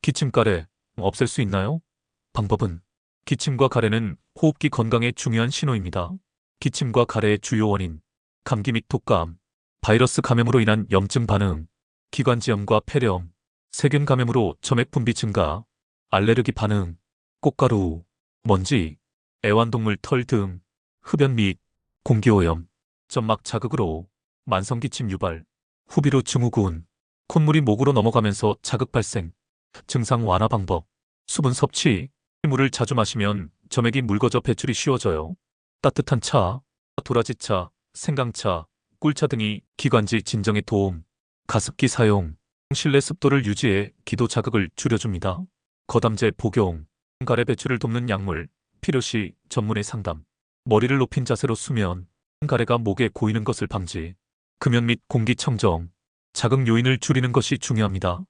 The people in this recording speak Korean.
기침 가래 없앨 수 있나요? 방법은 기침과 가래는 호흡기 건강에 중요한 신호입니다. 기침과 가래의 주요 원인, 감기 및 독감, 바이러스 감염으로 인한 염증 반응, 기관지염과 폐렴, 세균 감염으로 점액 분비 증가, 알레르기 반응, 꽃가루, 먼지, 애완동물 털 등, 흡연 및 공기오염, 점막 자극으로 만성기침 유발, 후비로 증후군, 콧물이 목으로 넘어가면서 자극 발생, 증상 완화 방법, 수분 섭취, 물을 자주 마시면 점액이 묽어져 배출이 쉬워져요. 따뜻한 차, 도라지차, 생강차, 꿀차 등이 기관지 진정에 도움, 가습기 사용, 실내 습도를 유지해 기도 자극을 줄여줍니다. 거담제 복용, 가래 배출을 돕는 약물, 필요시 전문의 상담, 머리를 높인 자세로 수면, 가래가 목에 고이는 것을 방지, 금연 및 공기청정, 자극 요인을 줄이는 것이 중요합니다.